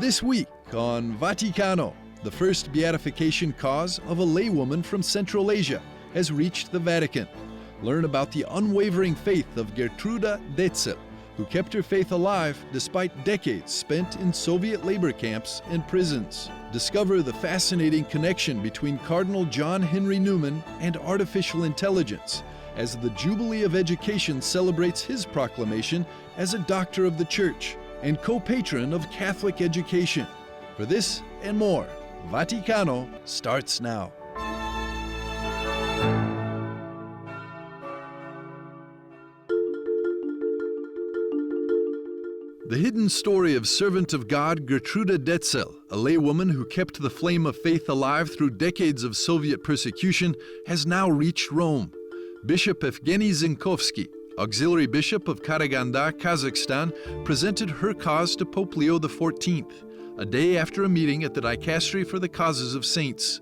This week on Vaticano, the first beatification cause of a laywoman from Central Asia has reached the Vatican. Learn about the unwavering faith of Gertruda Detzel, who kept her faith alive despite decades spent in Soviet labor camps and prisons. Discover the fascinating connection between Cardinal John Henry Newman and artificial intelligence as the Jubilee of Education celebrates his proclamation as a doctor of the Church and co-patron of Catholic education. For this and more, Vaticano starts now. The hidden story of servant of God Gertruda Detzel, a laywoman who kept the flame of faith alive through decades of Soviet persecution, has now reached Rome. Bishop Evgeny Zinkovsky, auxiliary bishop of Karaganda, Kazakhstan, presented her cause to Pope Leo XIV, a day after a meeting at the Dicastery for the Causes of Saints.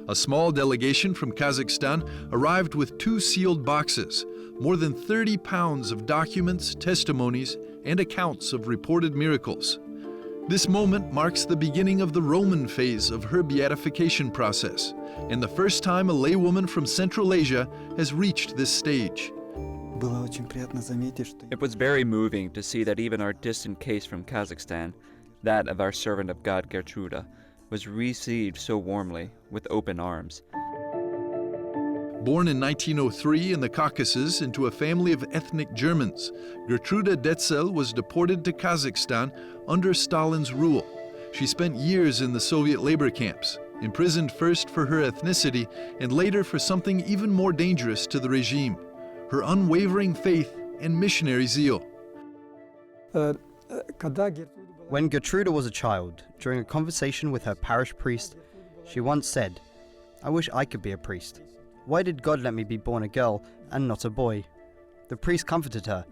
A small delegation from Kazakhstan arrived with 2 sealed boxes, more than 30 pounds of documents, testimonies, and accounts of reported miracles. This moment marks the beginning of the Roman phase of her beatification process, and the first time a laywoman from Central Asia has reached this stage. It was very moving to see that even our distant case from Kazakhstan, that of our servant of God Gertruda, was received so warmly, with open arms. Born in 1903 in the Caucasus into a family of ethnic Germans, Gertruda Detzel was deported to Kazakhstan under Stalin's rule. She spent years in the Soviet labor camps, imprisoned first for her ethnicity and later for something even more dangerous to the regime, her unwavering faith and missionary zeal. When Gertruda was a child, during a conversation with her parish priest, she once said, "I wish I could be a priest. Why did God let me be born a girl and not a boy?" The priest comforted her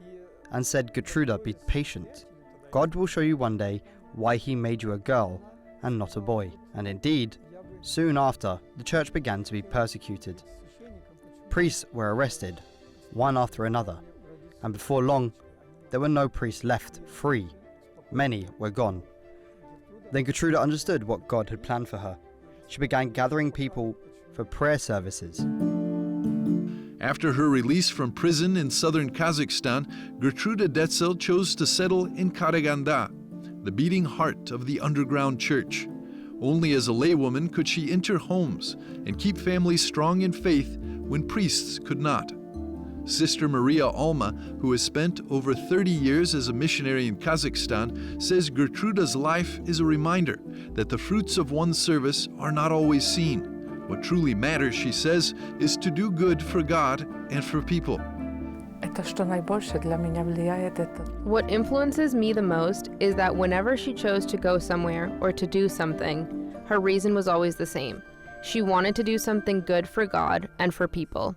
and said, "Gertruda, be patient. God will show you one day why he made you a girl and not a boy." And indeed, soon after, the church began to be persecuted. Priests were arrested, one after another, and before long, there were no priests left free. Many were gone. Then Gertruda understood what God had planned for her. She began gathering people for prayer services. After her release from prison in southern Kazakhstan, Gertruda Detzel chose to settle in Karaganda, the beating heart of the underground church. Only as a laywoman could she enter homes and keep families strong in faith when priests could not. Sister Maria Alma, who has spent over 30 years as a missionary in Kazakhstan, says Gertruda's life is a reminder that the fruits of one's service are not always seen. What truly matters, she says, is to do good for God and for people. What influences me the most is that whenever she chose to go somewhere or to do something, her reason was always the same. She wanted to do something good for God and for people.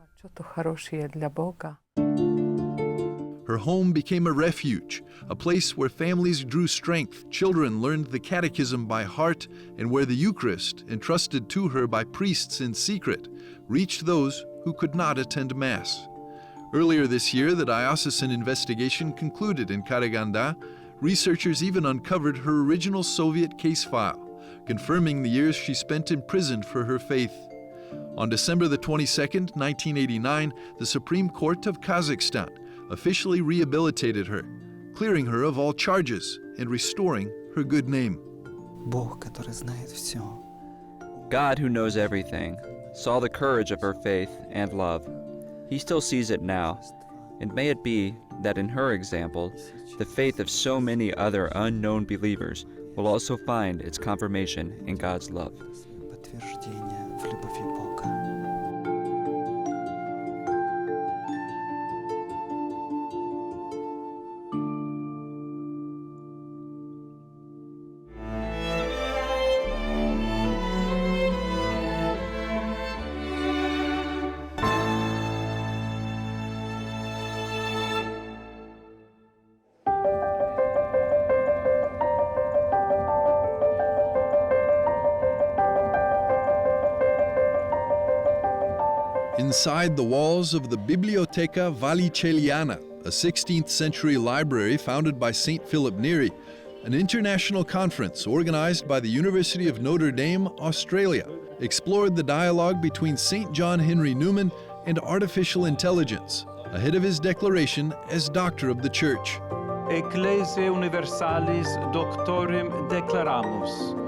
Her home became a refuge, a place where families drew strength, children learned the catechism by heart, and where the Eucharist, entrusted to her by priests in secret, reached those who could not attend Mass. Earlier this year, the diocesan investigation concluded in Karaganda. Researchers even uncovered her original Soviet case file, confirming the years she spent imprisoned for her faith. On December the 22nd, 1989, the Supreme Court of Kazakhstan officially rehabilitated her, clearing her of all charges and restoring her good name. God, who knows everything, saw the courage of her faith and love. He still sees it now, and may it be that in her example, the faith of so many other unknown believers will also find its confirmation in God's love. Inside the walls of the Biblioteca Vallichelliana, a 16th century library founded by St. Philip Neri, an international conference organized by the University of Notre Dame, Australia, explored the dialogue between St. John Henry Newman and artificial intelligence, ahead of his declaration as Doctor of the Church. Ecclesiae Universalis Doctorem Declaramus.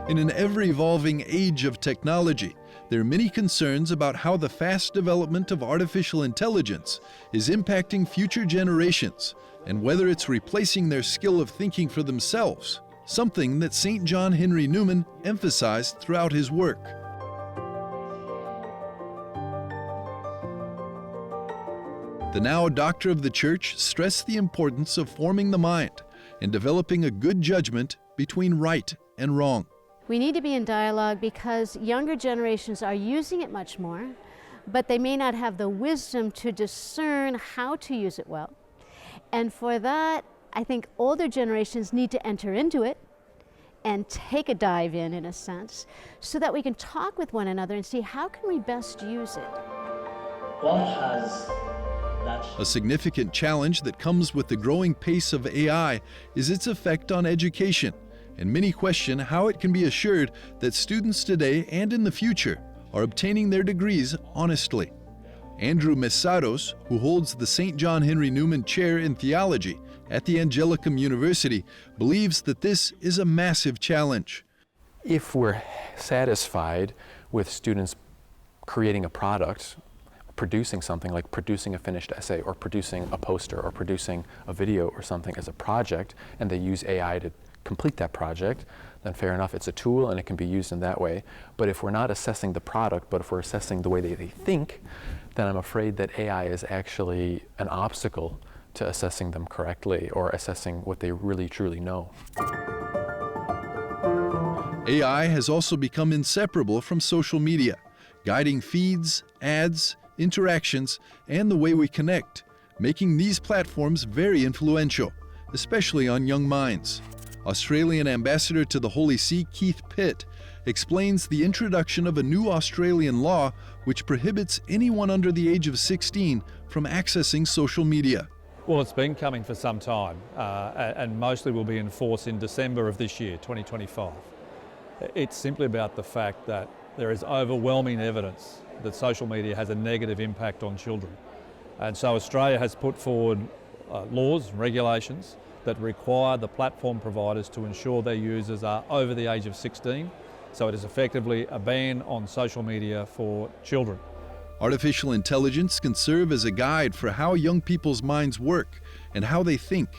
In an ever-evolving age of technology, there are many concerns about how the fast development of artificial intelligence is impacting future generations and whether it's replacing their skill of thinking for themselves, something that St. John Henry Newman emphasized throughout his work. The now Doctor of the Church stressed the importance of forming the mind and developing a good judgment between right and wrong. We need to be in dialogue because younger generations are using it much more, but they may not have the wisdom to discern how to use it well. And for that, I think older generations need to enter into it and take a dive in a sense, so that we can talk with one another and see how can we best use it. What has A significant challenge that comes with the growing pace of AI is its effect on education, and many question how it can be assured that students today and in the future are obtaining their degrees honestly. Andrew Mesaros, who holds the St. John Henry Newman Chair in Theology at the Angelicum University, believes that this is a massive challenge. If we're satisfied with students creating a product, producing something like producing a finished essay or producing a poster or producing a video or something as a project, and they use AI to complete that project, then fair enough, it's a tool and it can be used in that way. But if we're not assessing the product, but if we're assessing the way they think, then I'm afraid that AI is actually an obstacle to assessing them correctly or assessing what they really truly know. AI has also become inseparable from social media, guiding feeds, ads, interactions, and the way we connect, making these platforms very influential, especially on young minds. Australian Ambassador to the Holy See, Keith Pitt, explains the introduction of a new Australian law which prohibits anyone under the age of 16 from accessing social media. Well, it's been coming for some time and mostly will be in force in December of this year, 2025. It's simply about the fact that there is overwhelming evidence that social media has a negative impact on children. And so Australia has put forward laws and regulations that require the platform providers to ensure their users are over the age of 16. So it is effectively a ban on social media for children. Artificial intelligence can serve as a guide for how young people's minds work and how they think.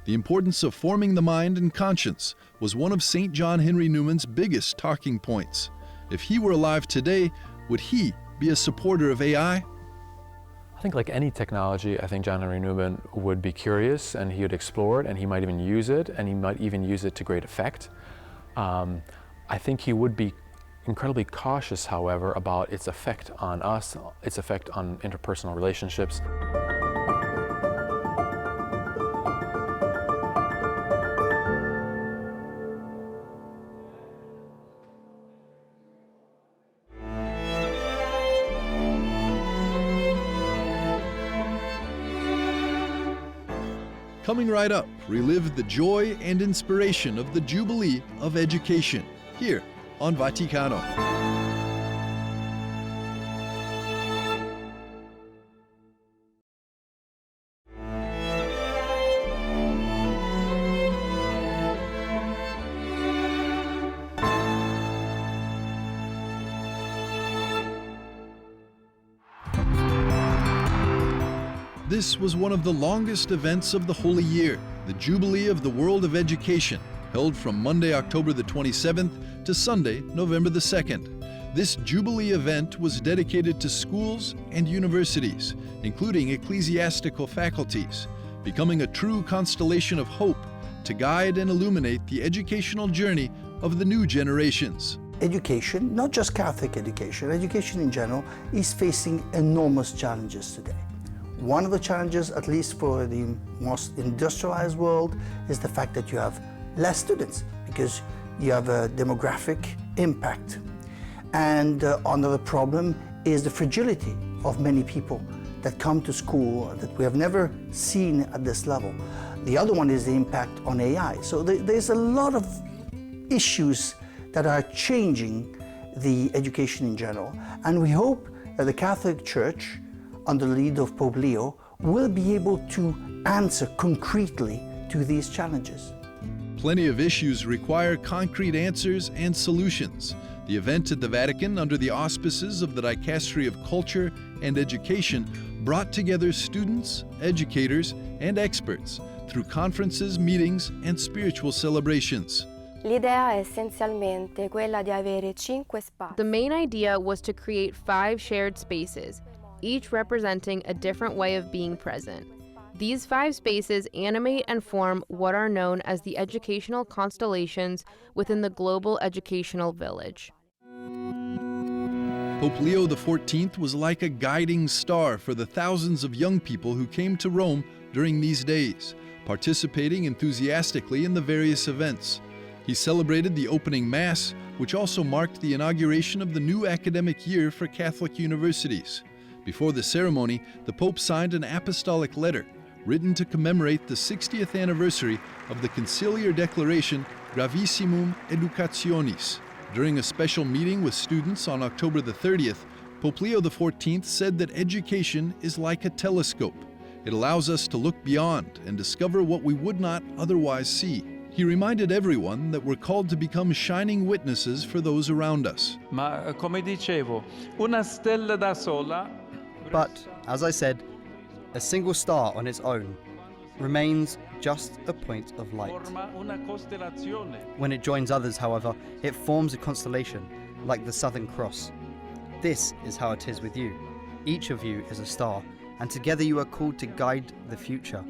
The importance of forming the mind and conscience was one of St. John Henry Newman's biggest talking points. If he were alive today, would he be a supporter of AI? I think like any technology, I think John Henry Newman would be curious and he would explore it and he might even use it and he might even use it to great effect. I think he would be incredibly cautious, however, about its effect on us, its effect on interpersonal relationships. Coming right up, relive the joy and inspiration of the Jubilee of Education, here on Vaticano. This was one of the longest events of the Holy Year, the Jubilee of the World of Education, held from Monday, October the 27th to Sunday, November the 2nd. This Jubilee event was dedicated to schools and universities, including ecclesiastical faculties, becoming a true constellation of hope to guide and illuminate the educational journey of the new generations. Education, not just Catholic education, education in general, is facing enormous challenges today. One of the challenges, at least for the most industrialized world, is the fact that you have less students because you have a demographic impact. And another problem is the fragility of many people that come to school that we have never seen at this level. The other one is the impact on AI. So there's a lot of issues that are changing the education in general. And we hope that the Catholic Church, under the lead of Pope Leo, will be able to answer concretely to these challenges. Plenty of issues require concrete answers and solutions. The event at the Vatican, under the auspices of the Dicastery of Culture and Education, brought together students, educators, and experts through conferences, meetings, and spiritual celebrations. L'idea è essenzialmente quella di avere 5 spazi. The main idea was to create 5 shared spaces, each representing a different way of being present. These 5 spaces animate and form what are known as the educational constellations within the global educational village. Pope Leo XIV was like a guiding star for the thousands of young people who came to Rome during these days, participating enthusiastically in the various events. He celebrated the opening Mass, which also marked the inauguration of the new academic year for Catholic universities. Before the ceremony, the Pope signed an apostolic letter written to commemorate the 60th anniversary of the Conciliar Declaration Gravissimum Educationis. During a special meeting with students on October the 30th, Pope Leo XIV said that education is like a telescope. It allows us to look beyond and discover what we would not otherwise see. He reminded everyone that we're called to become shining witnesses for those around us. Ma come dicevo, una stella da sola. But, as I said, a single star on its own remains just a point of light. Forma una costellazione. When it joins others, however, it forms a constellation, like the Southern Cross. This is how it is with you. Each of you is a star, and together you are called to guide the future.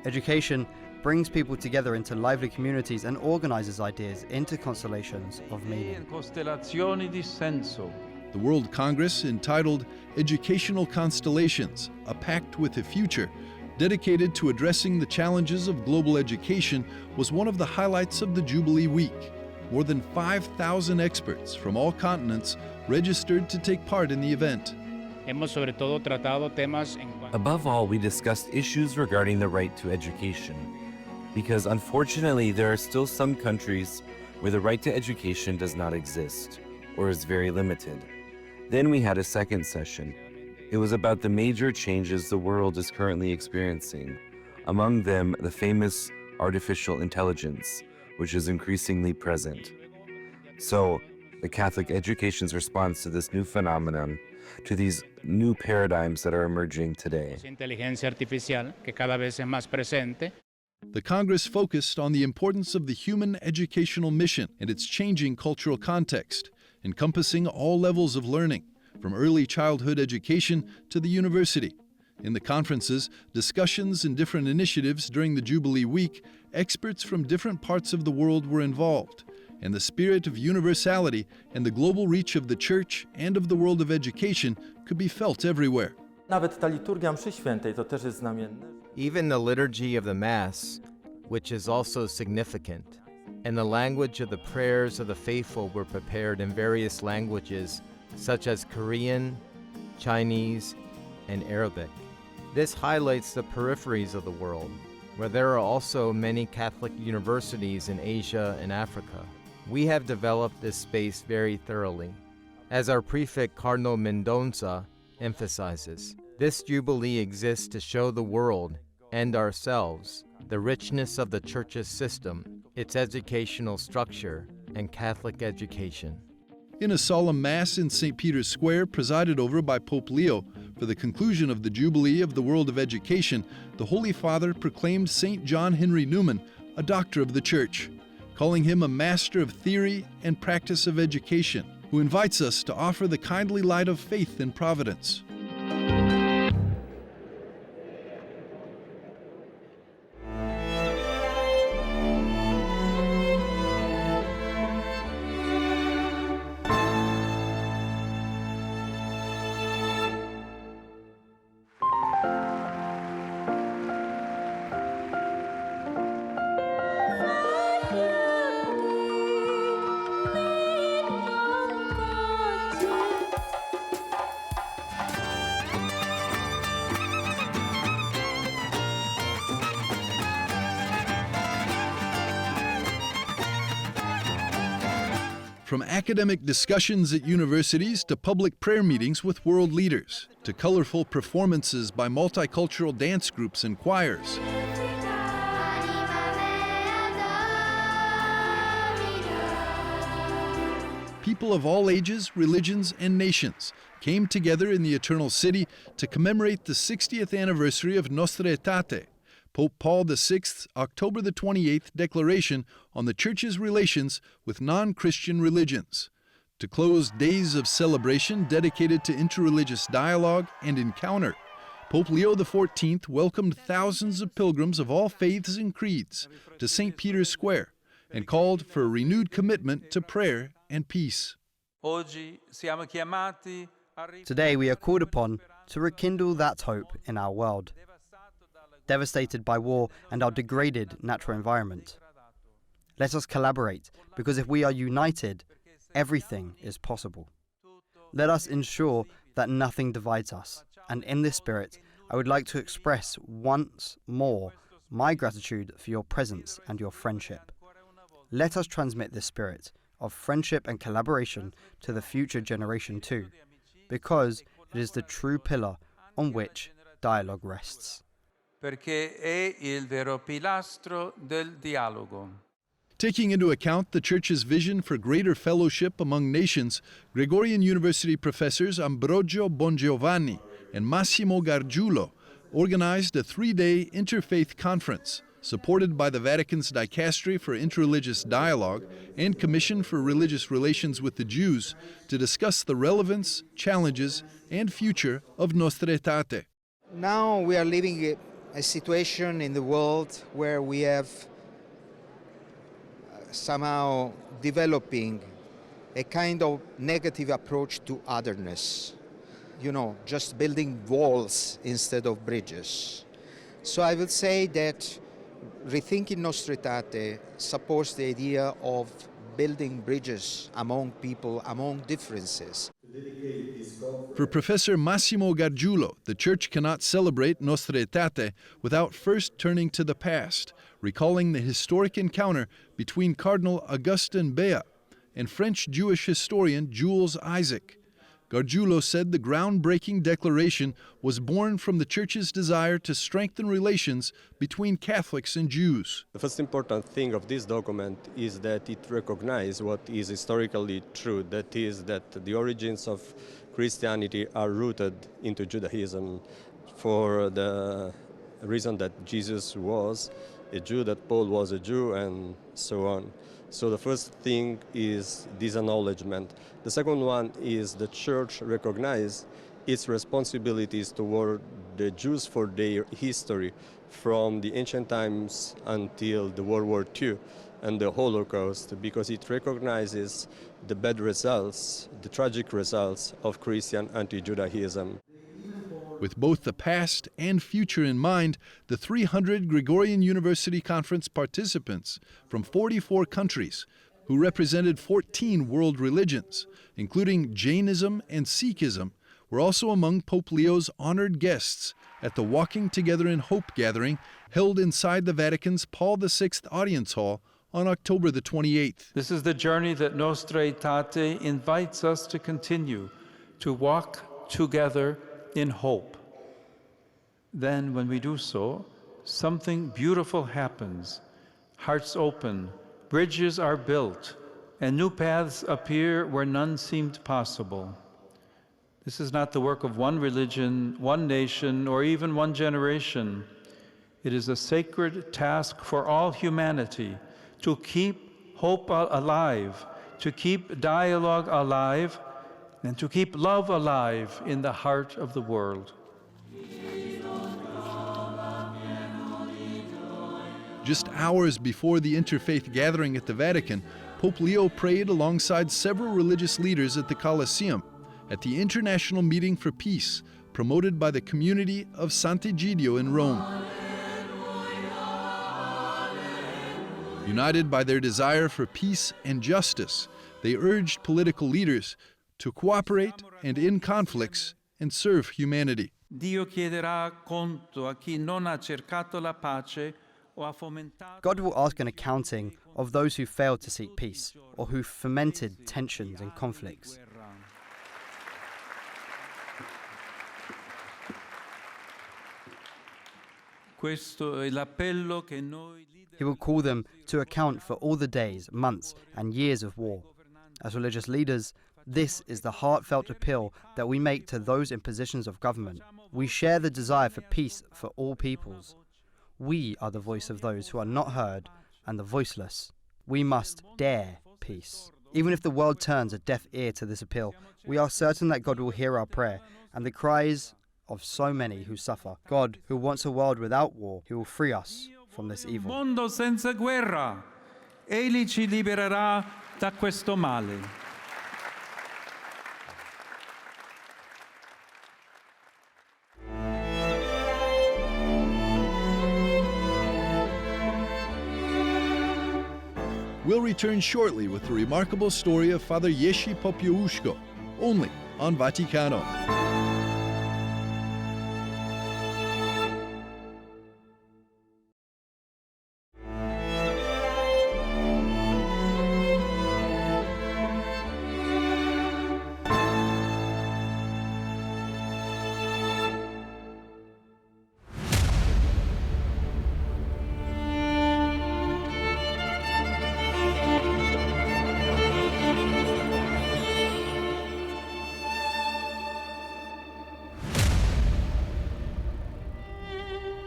Education brings people together into lively communities and organizes ideas into constellations of meaning. Costellazioni di senso. The World Congress, entitled Educational Constellations, A Pact with the Future, dedicated to addressing the challenges of global education, was one of the highlights of the Jubilee Week. More than 5,000 experts from all continents registered to take part in the event. Above all, we discussed issues regarding the right to education, because unfortunately there are still some countries where the right to education does not exist, or is very limited. Then we had a second session. It was about the major changes the world is currently experiencing, among them the famous artificial intelligence, which is increasingly present. So, the Catholic education's response to this new phenomenon, to these new paradigms that are emerging today. The Congress focused on the importance of the human educational mission and its changing cultural context, encompassing all levels of learning, from early childhood education to the university. In the conferences, discussions, and different initiatives during the Jubilee Week, experts from different parts of the world were involved, and the spirit of universality and the global reach of the Church and of the world of education could be felt everywhere. Even the liturgy of the Mass, which is also significant, and the language of the prayers of the faithful were prepared in various languages, such as Korean, Chinese, and Arabic. This highlights the peripheries of the world, where there are also many Catholic universities in Asia and Africa. We have developed this space very thoroughly. As our prefect Cardinal Mendonça emphasizes, this Jubilee exists to show the world and ourselves the richness of the Church's system, its educational structure, and Catholic education. In a solemn Mass in St. Peter's Square, presided over by Pope Leo, for the conclusion of the Jubilee of the World of Education, the Holy Father proclaimed St. John Henry Newman a doctor of the Church, calling him a master of theory and practice of education, who invites us to offer the kindly light of faith in providence. From academic discussions at universities to public prayer meetings with world leaders, to colorful performances by multicultural dance groups and choirs. People of all ages, religions, and nations came together in the Eternal City to commemorate the 60th anniversary of Nostra Aetate, Pope Paul VI's October the 28th declaration on the Church's relations with non-Christian religions, to close days of celebration dedicated to interreligious dialogue and encounter. Pope Leo XIV welcomed thousands of pilgrims of all faiths and creeds to St. Peter's Square and called for a renewed commitment to prayer and peace. Today we are called upon to rekindle that hope in our world, devastated by war and our degraded natural environment. Let us collaborate, because if we are united, everything is possible. Let us ensure that nothing divides us, and in this spirit, I would like to express once more my gratitude for your presence and your friendship. Let us transmit this spirit of friendship and collaboration to the future generation too, because it is the true pillar on which dialogue rests. Taking into account the Church's vision for greater fellowship among nations, Gregorian University professors Ambrogio Bongiovanni and Massimo Gargiulo organized a 3-day interfaith conference supported by the Vatican's Dicastery for Interreligious Dialogue and Commission for Religious Relations with the Jews to discuss the relevance, challenges, and future of Nostra Aetate. Now we are living a situation in the world where we have somehow developing a kind of negative approach to otherness. You know, just building walls instead of bridges. So I would say that rethinking Nostra Aetate supports the idea of building bridges among people, among differences. For Professor Massimo Gargiulo, the Church cannot celebrate Nostra Aetate without first turning to the past, recalling the historic encounter between Cardinal Augustin Bea and French Jewish historian Jules Isaac. Gargiulo said the groundbreaking declaration was born from the Church's desire to strengthen relations between Catholics and Jews. The first important thing of this document is that it recognizes what is historically true, that is that the origins of Christianity are rooted into Judaism for the reason that Jesus was a Jew, that Paul was a Jew, and so on. So the first thing is this acknowledgement. The second one is the Church recognizes its responsibilities toward the Jews for their history from the ancient times until the World War II and the Holocaust, because it recognizes the bad results, the tragic results of Christian anti-Judaism. With both the past and future in mind, the 300 Gregorian University Conference participants from 44 countries, who represented 14 world religions, including Jainism and Sikhism, were also among Pope Leo's honored guests at the Walking Together in Hope gathering held inside the Vatican's Paul VI Audience Hall on October the 28th. This is the journey that Nostra Aetate invites us to continue, to walk together in hope. Then, when we do so, something beautiful happens. Hearts open, bridges are built, and new paths appear where none seemed possible. This is not the work of one religion, one nation, or even one generation. It is a sacred task for all humanity to keep hope alive, to keep dialogue alive, and to keep love alive in the heart of the world. Just hours before the interfaith gathering at the Vatican, Pope Leo prayed alongside several religious leaders at the Colosseum at the International Meeting for Peace, promoted by the community of Sant'Egidio in Rome. United by their desire for peace and justice, they urged political leaders to cooperate and in conflicts and serve humanity. Dio chiederà conto a chi non ha cercato la pace God will ask an accounting of those who failed to seek peace or who fomented tensions and conflicts. He will call them to account for all the days, months, and years of war. As religious leaders, this is the heartfelt appeal that we make to those in positions of government. We share the desire for peace for all peoples. We are the voice of those who are not heard and the voiceless. We must dare peace. Even if the world turns a deaf ear to this appeal, we are certain that God will hear our prayer and the cries of so many who suffer. God, who wants a world without war, who will free us from this evil. Mondo senza guerra. Egli ci libererà da questo male. We'll return shortly with the remarkable story of Father Jerzy Popiełuszko, only on Vaticano.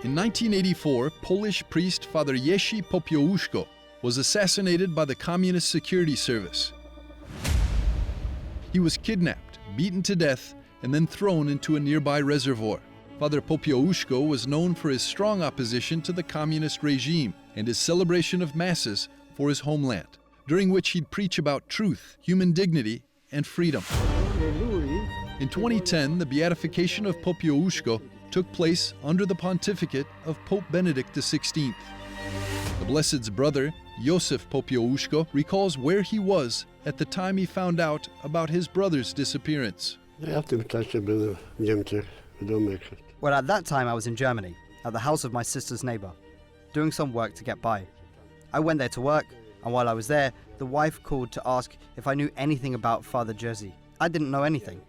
In 1984, Polish priest Father Jerzy Popiełuszko was assassinated by the Communist Security Service. He was kidnapped, beaten to death, and then thrown into a nearby reservoir. Father Popiełuszko was known for his strong opposition to the communist regime and his celebration of masses for his homeland, during which he'd preach about truth, human dignity, and freedom. In 2010, the beatification of Popiełuszko took place under the pontificate of Pope Benedict XVI. The Blessed's brother, Józef Popiełuszko, recalls where he was at the time he found out about his brother's disappearance. Well, at that time I was in Germany, at the house of my sister's neighbor, doing some work to get by. I went there to work, and while I was there, the wife called to ask if I knew anything about Father Jerzy. I didn't know anything,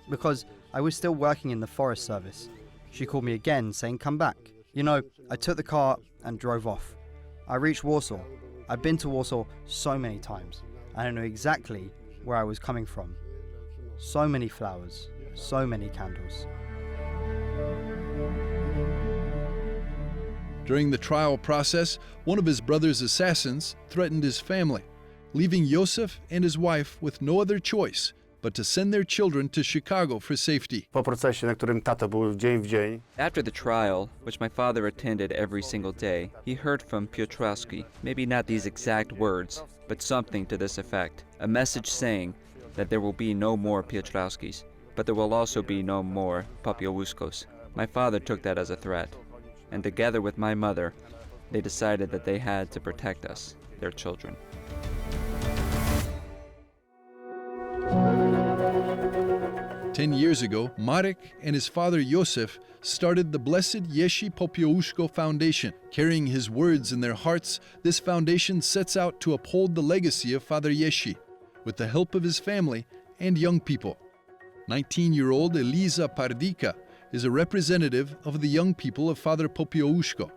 because I was still working in the forest service. She called me again, saying, "Come back." You know, I took the car and drove off. I reached Warsaw. I've been to Warsaw so many times, and I know exactly where I was coming from. So many flowers, so many candles. During the trial process, one of his brother's assassins threatened his family, leaving Józef and his wife with no other choice but to send their children to Chicago for safety. After the trial, which my father attended every single day, he heard from Piotrowski, maybe not these exact words, but something to this effect, a message saying that there will be no more Piotrowskis, but there will also be no more Popiełuszkos. My father took that as a threat, and together with my mother, they decided that they had to protect us, their children. Ten years ago, Marek and his father Józef started the Blessed Jerzy Popiełuszko Foundation. Carrying his words in their hearts, this foundation sets out to uphold the legacy of Father Jerzy, with the help of his family and young people. 19-year-old Eliza Pardica is a representative of the young people of Father Popiełuszko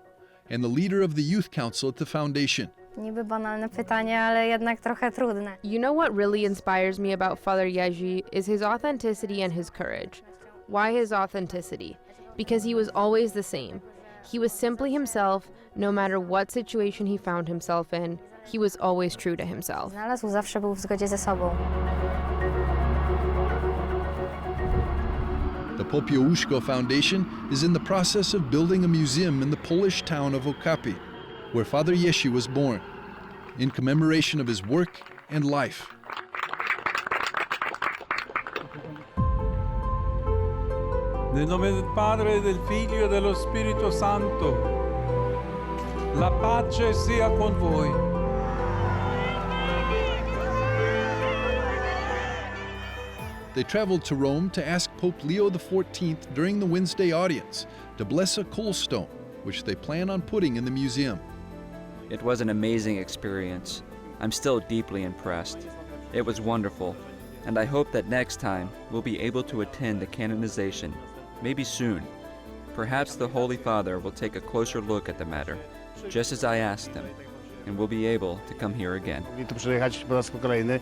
and the leader of the youth council at the foundation. Niby banalne pytanie, ale jednak trochę trudne. You know what really inspires me about Father Jerzy is his authenticity and his courage. Why his authenticity? Because he was always the same. He was simply himself, no matter what situation he found himself in. He was always true to himself. Znalazł, zawsze był w zgodzie ze sobą. The Popiełuszko Foundation is in the process of building a museum in the Polish town of Okapi, where Father Jerzy was born, in commemoration of his work and life. Nel nome del Padre, del Figlio e dello Spirito Santo, la pace sia con voi. They traveled to Rome to ask Pope Leo XIV during the Wednesday audience to bless a coal stone which they plan on putting in the museum. It was an amazing experience. I'm still deeply impressed. It was wonderful, and I hope that next time we'll be able to attend the canonization, maybe soon. Perhaps the Holy Father will take a closer look at the matter, just as I asked him, and we'll be able to come here again. Tu przyjechać po raz kolejny